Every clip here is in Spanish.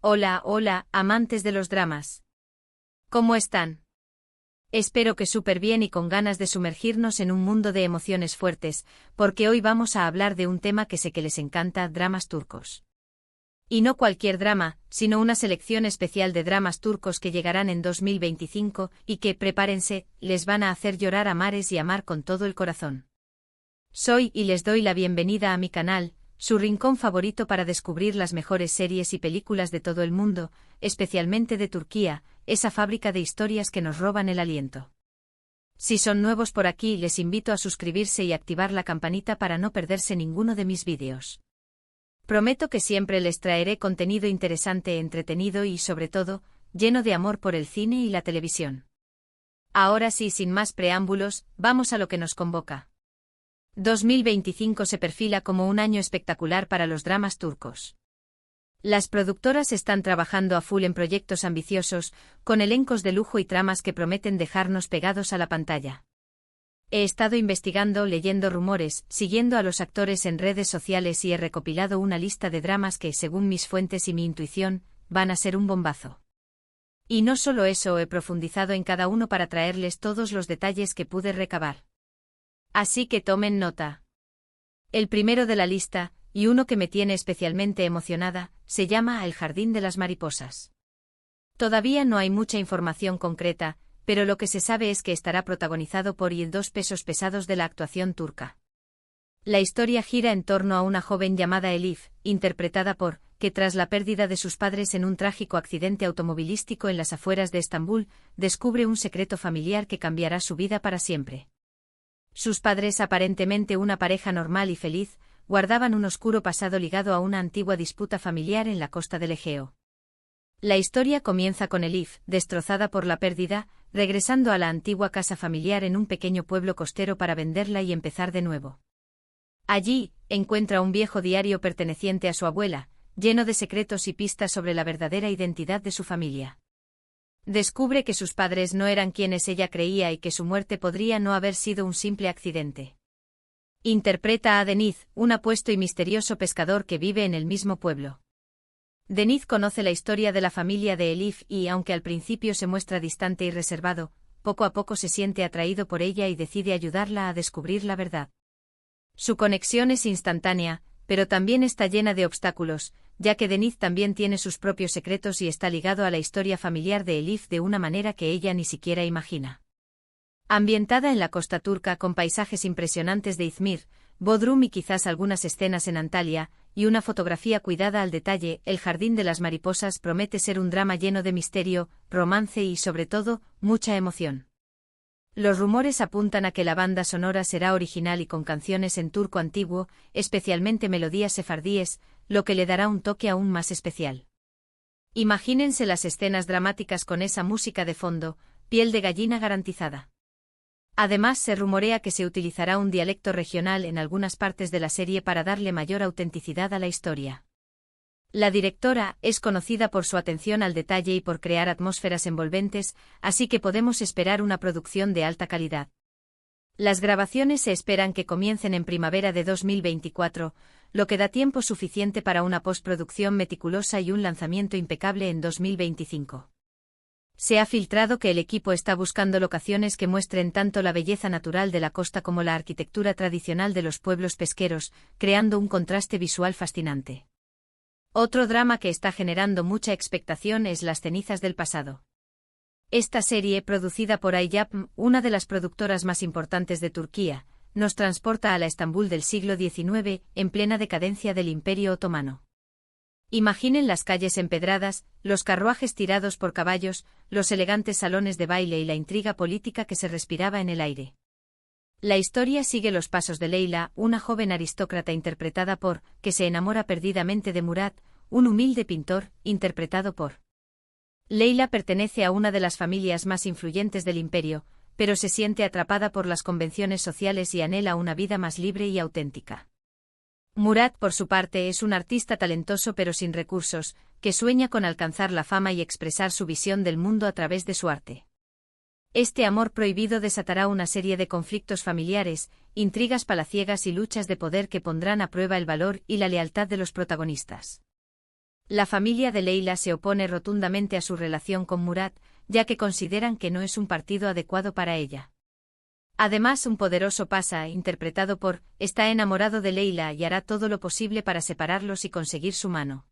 Hola, hola, amantes de los dramas. ¿Cómo están? Espero que súper bien y con ganas de sumergirnos en un mundo de emociones fuertes, porque hoy vamos a hablar de un tema que sé que les encanta, dramas turcos. Y no cualquier drama, sino una selección especial de dramas turcos que llegarán en 2025 y que, prepárense, les van a hacer llorar a mares y amar con todo el corazón. Soy y les doy la bienvenida a mi canal, su rincón favorito para descubrir las mejores series y películas de todo el mundo, especialmente de Turquía, esa fábrica de historias que nos roban el aliento. Si son nuevos por aquí, les invito a suscribirse y activar la campanita para no perderse ninguno de mis vídeos. Prometo que siempre les traeré contenido interesante, entretenido y, sobre todo, lleno de amor por el cine y la televisión. Ahora sí, sin más preámbulos, vamos a lo que nos convoca. 2025 se perfila como un año espectacular para los dramas turcos. Las productoras están trabajando a full en proyectos ambiciosos, con elencos de lujo y tramas que prometen dejarnos pegados a la pantalla. He estado investigando, leyendo rumores, siguiendo a los actores en redes sociales y he recopilado una lista de dramas que, según mis fuentes y mi intuición, van a ser un bombazo. Y no solo eso, he profundizado en cada uno para traerles todos los detalles que pude recabar. Así que tomen nota. El primero de la lista, y uno que me tiene especialmente emocionada, se llama El jardín de las mariposas. Todavía no hay mucha información concreta, pero lo que se sabe es que estará protagonizado por dos pesos pesados de la actuación turca. La historia gira en torno a una joven llamada Elif, interpretada por, que tras la pérdida de sus padres en un trágico accidente automovilístico en las afueras de Estambul, descubre un secreto familiar que cambiará su vida para siempre. Sus padres, aparentemente una pareja normal y feliz, guardaban un oscuro pasado ligado a una antigua disputa familiar en la costa del Egeo. La historia comienza con Elif, destrozada por la pérdida, regresando a la antigua casa familiar en un pequeño pueblo costero para venderla y empezar de nuevo. Allí, encuentra un viejo diario perteneciente a su abuela, lleno de secretos y pistas sobre la verdadera identidad de su familia. Descubre que sus padres no eran quienes ella creía y que su muerte podría no haber sido un simple accidente. Interpreta a Deniz, un apuesto y misterioso pescador que vive en el mismo pueblo. Deniz conoce la historia de la familia de Elif y, aunque al principio se muestra distante y reservado, poco a poco se siente atraído por ella y decide ayudarla a descubrir la verdad. Su conexión es instantánea, pero también está llena de obstáculos, ya que Deniz también tiene sus propios secretos y está ligado a la historia familiar de Elif de una manera que ella ni siquiera imagina. Ambientada en la costa turca con paisajes impresionantes de Izmir, Bodrum y quizás algunas escenas en Antalya, y una fotografía cuidada al detalle, El jardín de las mariposas promete ser un drama lleno de misterio, romance y, sobre todo, mucha emoción. Los rumores apuntan a que la banda sonora será original y con canciones en turco antiguo, especialmente melodías sefardíes, lo que le dará un toque aún más especial. Imagínense las escenas dramáticas con esa música de fondo, piel de gallina garantizada. Además, se rumorea que se utilizará un dialecto regional en algunas partes de la serie para darle mayor autenticidad a la historia. La directora es conocida por su atención al detalle y por crear atmósferas envolventes, así que podemos esperar una producción de alta calidad. Las grabaciones se esperan que comiencen en primavera de 2024, lo que da tiempo suficiente para una postproducción meticulosa y un lanzamiento impecable en 2025. Se ha filtrado que el equipo está buscando locaciones que muestren tanto la belleza natural de la costa como la arquitectura tradicional de los pueblos pesqueros, creando un contraste visual fascinante. Otro drama que está generando mucha expectación es Las cenizas del pasado. Esta serie, producida por Ayapm, una de las productoras más importantes de Turquía, nos transporta a la Estambul del siglo XIX, en plena decadencia del Imperio Otomano. Imaginen las calles empedradas, los carruajes tirados por caballos, los elegantes salones de baile y la intriga política que se respiraba en el aire. La historia sigue los pasos de Leyla, una joven aristócrata interpretada por, que se enamora perdidamente de Murat, un humilde pintor, interpretado por. Leyla pertenece a una de las familias más influyentes del imperio, pero se siente atrapada por las convenciones sociales y anhela una vida más libre y auténtica. Murat, por su parte, es un artista talentoso pero sin recursos, que sueña con alcanzar la fama y expresar su visión del mundo a través de su arte. Este amor prohibido desatará una serie de conflictos familiares, intrigas palaciegas y luchas de poder que pondrán a prueba el valor y la lealtad de los protagonistas. La familia de Leila se opone rotundamente a su relación con Murad, ya que consideran que no es un partido adecuado para ella. Además, un poderoso Pasha, interpretado por, está enamorado de Leila y hará todo lo posible para separarlos y conseguir su mano.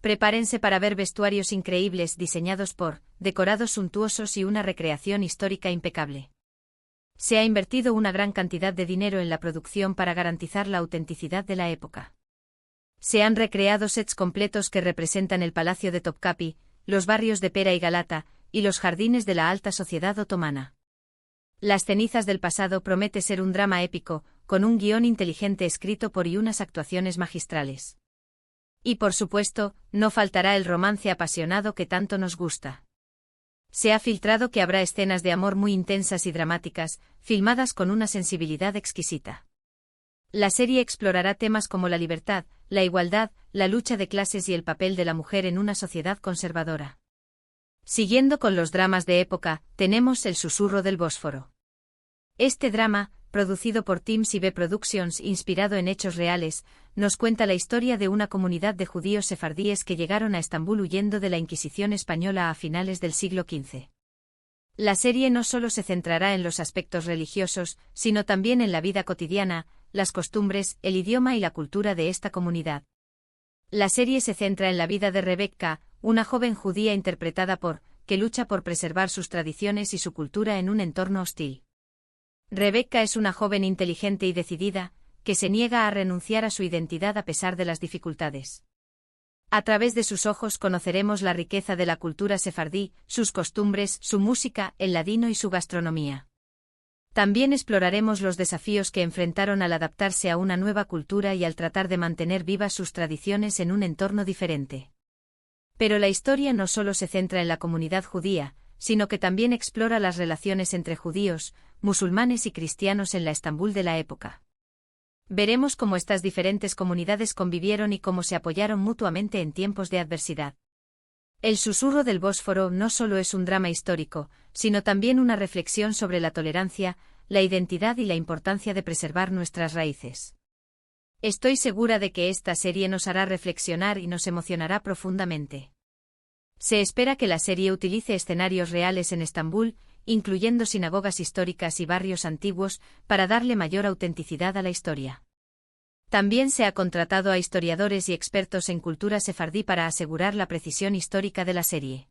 Prepárense para ver vestuarios increíbles diseñados por, decorados suntuosos y una recreación histórica impecable. Se ha invertido una gran cantidad de dinero en la producción para garantizar la autenticidad de la época. Se han recreado sets completos que representan el Palacio de Topkapi, los barrios de Pera y Galata, y los jardines de la alta sociedad otomana. Las cenizas del pasado promete ser un drama épico, con un guión inteligente escrito por y unas actuaciones magistrales. Y por supuesto, no faltará el romance apasionado que tanto nos gusta. Se ha filtrado que habrá escenas de amor muy intensas y dramáticas, filmadas con una sensibilidad exquisita. La serie explorará temas como la libertad, la igualdad, la lucha de clases y el papel de la mujer en una sociedad conservadora. Siguiendo con los dramas de época, tenemos El susurro del Bósforo. Este drama, producido por Team CB Productions inspirado en hechos reales, nos cuenta la historia de una comunidad de judíos sefardíes que llegaron a Estambul huyendo de la Inquisición española a finales del siglo XV. La serie no solo se centrará en los aspectos religiosos, sino también en la vida cotidiana, las costumbres, el idioma y la cultura de esta comunidad. La serie se centra en la vida de Rebecca, una joven judía interpretada por, que lucha por preservar sus tradiciones y su cultura en un entorno hostil. Rebecca es una joven inteligente y decidida, que se niega a renunciar a su identidad a pesar de las dificultades. A través de sus ojos conoceremos la riqueza de la cultura sefardí, sus costumbres, su música, el ladino y su gastronomía. También exploraremos los desafíos que enfrentaron al adaptarse a una nueva cultura y al tratar de mantener vivas sus tradiciones en un entorno diferente. Pero la historia no solo se centra en la comunidad judía, sino que también explora las relaciones entre judíos, musulmanes y cristianos en la Estambul de la época. Veremos cómo estas diferentes comunidades convivieron y cómo se apoyaron mutuamente en tiempos de adversidad. El susurro del Bósforo no solo es un drama histórico, sino también una reflexión sobre la tolerancia, la identidad y la importancia de preservar nuestras raíces. Estoy segura de que esta serie nos hará reflexionar y nos emocionará profundamente. Se espera que la serie utilice escenarios reales en Estambul, incluyendo sinagogas históricas y barrios antiguos, para darle mayor autenticidad a la historia. También se ha contratado a historiadores y expertos en cultura sefardí para asegurar la precisión histórica de la serie.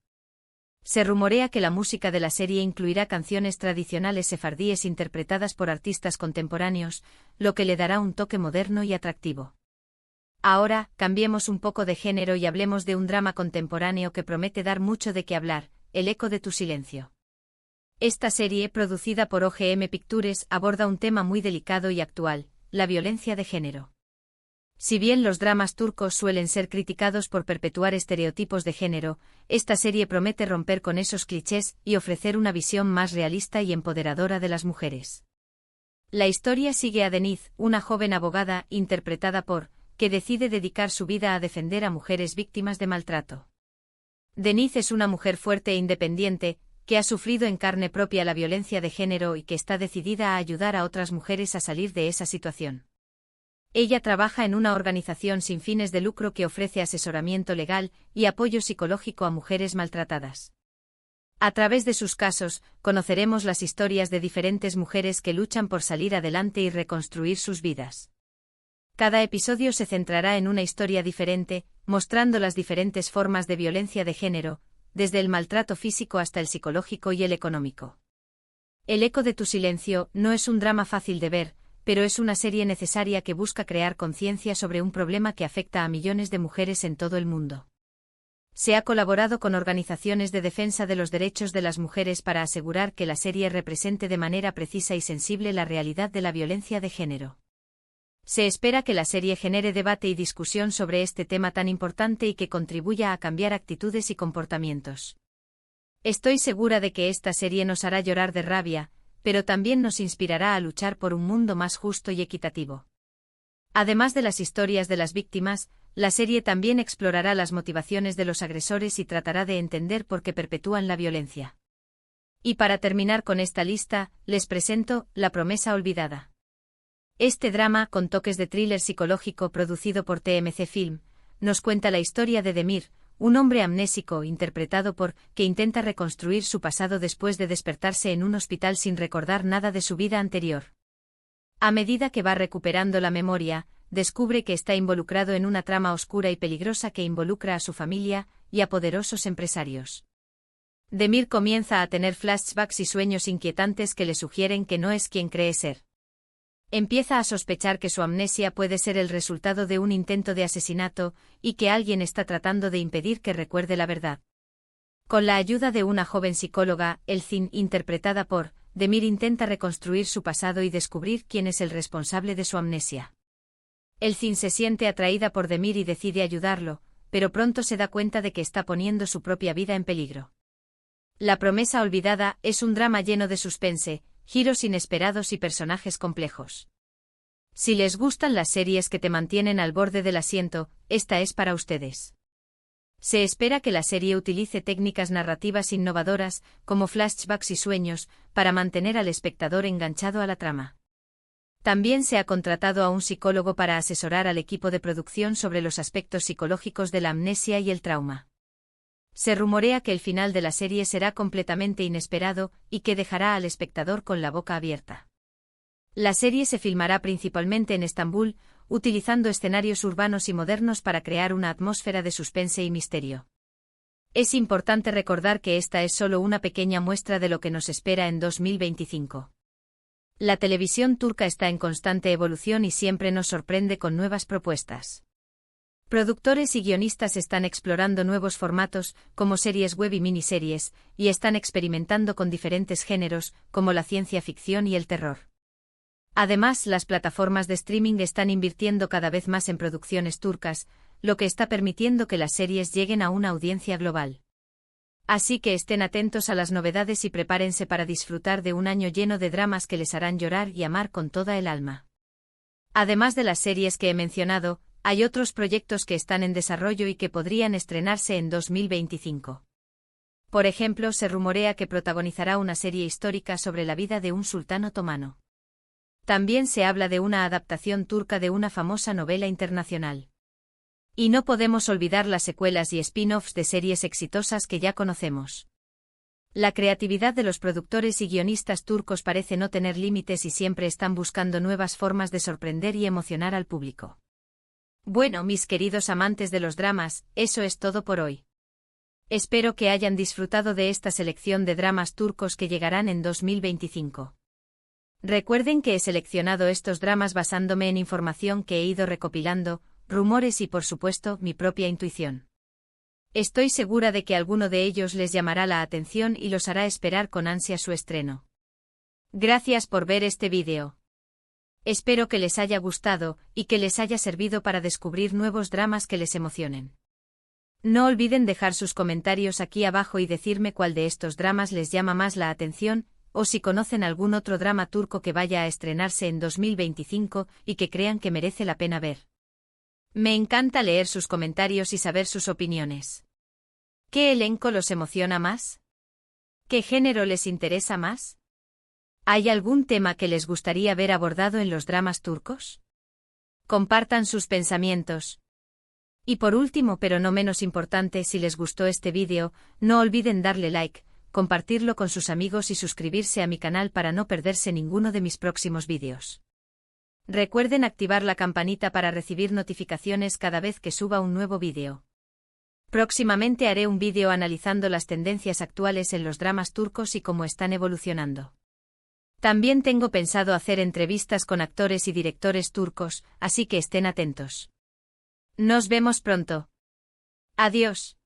Se rumorea que la música de la serie incluirá canciones tradicionales sefardíes interpretadas por artistas contemporáneos, lo que le dará un toque moderno y atractivo. Ahora, cambiemos un poco de género y hablemos de un drama contemporáneo que promete dar mucho de qué hablar, El eco de tu silencio. Esta serie, producida por OGM Pictures, aborda un tema muy delicado y actual, la violencia de género. Si bien los dramas turcos suelen ser criticados por perpetuar estereotipos de género, esta serie promete romper con esos clichés y ofrecer una visión más realista y empoderadora de las mujeres. La historia sigue a Deniz, una joven abogada, interpretada por, que decide dedicar su vida a defender a mujeres víctimas de maltrato. Deniz es una mujer fuerte e independiente, que ha sufrido en carne propia la violencia de género y que está decidida a ayudar a otras mujeres a salir de esa situación. Ella trabaja en una organización sin fines de lucro que ofrece asesoramiento legal y apoyo psicológico a mujeres maltratadas. A través de sus casos, conoceremos las historias de diferentes mujeres que luchan por salir adelante y reconstruir sus vidas. Cada episodio se centrará en una historia diferente, mostrando las diferentes formas de violencia de género, desde el maltrato físico hasta el psicológico y el económico. El eco de tu silencio no es un drama fácil de ver, pero es una serie necesaria que busca crear conciencia sobre un problema que afecta a millones de mujeres en todo el mundo. Se ha colaborado con organizaciones de defensa de los derechos de las mujeres para asegurar que la serie represente de manera precisa y sensible la realidad de la violencia de género. Se espera que la serie genere debate y discusión sobre este tema tan importante y que contribuya a cambiar actitudes y comportamientos. Estoy segura de que esta serie nos hará llorar de rabia, pero también nos inspirará a luchar por un mundo más justo y equitativo. Además de las historias de las víctimas, la serie también explorará las motivaciones de los agresores y tratará de entender por qué perpetúan la violencia. Y para terminar con esta lista, les presento La promesa olvidada. Este drama, con toques de thriller psicológico producido por TMC Film, nos cuenta la historia de Demir, un hombre amnésico interpretado por, que intenta reconstruir su pasado después de despertarse en un hospital sin recordar nada de su vida anterior. A medida que va recuperando la memoria, descubre que está involucrado en una trama oscura y peligrosa que involucra a su familia y a poderosos empresarios. Demir comienza a tener flashbacks y sueños inquietantes que le sugieren que no es quien cree ser. Empieza a sospechar que su amnesia puede ser el resultado de un intento de asesinato y que alguien está tratando de impedir que recuerde la verdad. Con la ayuda de una joven psicóloga, Elcin, interpretada por Demir, intenta reconstruir su pasado y descubrir quién es el responsable de su amnesia. Elcin se siente atraída por Demir y decide ayudarlo, pero pronto se da cuenta de que está poniendo su propia vida en peligro. La promesa olvidada es un drama lleno de suspense, giros inesperados y personajes complejos. Si les gustan las series que te mantienen al borde del asiento, esta es para ustedes. Se espera que la serie utilice técnicas narrativas innovadoras, como flashbacks y sueños, para mantener al espectador enganchado a la trama. También se ha contratado a un psicólogo para asesorar al equipo de producción sobre los aspectos psicológicos de la amnesia y el trauma. Se rumorea que el final de la serie será completamente inesperado y que dejará al espectador con la boca abierta. La serie se filmará principalmente en Estambul, utilizando escenarios urbanos y modernos para crear una atmósfera de suspense y misterio. Es importante recordar que esta es solo una pequeña muestra de lo que nos espera en 2025. La televisión turca está en constante evolución y siempre nos sorprende con nuevas propuestas. Productores y guionistas están explorando nuevos formatos, como series web y miniseries, y están experimentando con diferentes géneros, como la ciencia ficción y el terror. Además, las plataformas de streaming están invirtiendo cada vez más en producciones turcas, lo que está permitiendo que las series lleguen a una audiencia global. Así que estén atentos a las novedades y prepárense para disfrutar de un año lleno de dramas que les harán llorar y amar con toda el alma. Además de las series que he mencionado, hay otros proyectos que están en desarrollo y que podrían estrenarse en 2025. Por ejemplo, se rumorea que protagonizará una serie histórica sobre la vida de un sultán otomano. También se habla de una adaptación turca de una famosa novela internacional. Y no podemos olvidar las secuelas y spin-offs de series exitosas que ya conocemos. La creatividad de los productores y guionistas turcos parece no tener límites y siempre están buscando nuevas formas de sorprender y emocionar al público. Bueno, mis queridos amantes de los dramas, eso es todo por hoy. Espero que hayan disfrutado de esta selección de dramas turcos que llegarán en 2025. Recuerden que he seleccionado estos dramas basándome en información que he ido recopilando, rumores y por supuesto mi propia intuición. Estoy segura de que alguno de ellos les llamará la atención y los hará esperar con ansia su estreno. Gracias por ver este vídeo. Espero que les haya gustado y que les haya servido para descubrir nuevos dramas que les emocionen. No olviden dejar sus comentarios aquí abajo y decirme cuál de estos dramas les llama más la atención, o si conocen algún otro drama turco que vaya a estrenarse en 2025 y que crean que merece la pena ver. Me encanta leer sus comentarios y saber sus opiniones. ¿Qué elenco los emociona más? ¿Qué género les interesa más? ¿Hay algún tema que les gustaría ver abordado en los dramas turcos? Compartan sus pensamientos. Y por último, pero no menos importante, si les gustó este vídeo, no olviden darle like, compartirlo con sus amigos y suscribirse a mi canal para no perderse ninguno de mis próximos vídeos. Recuerden activar la campanita para recibir notificaciones cada vez que suba un nuevo vídeo. Próximamente haré un vídeo analizando las tendencias actuales en los dramas turcos y cómo están evolucionando. También tengo pensado hacer entrevistas con actores y directores turcos, así que estén atentos. Nos vemos pronto. Adiós.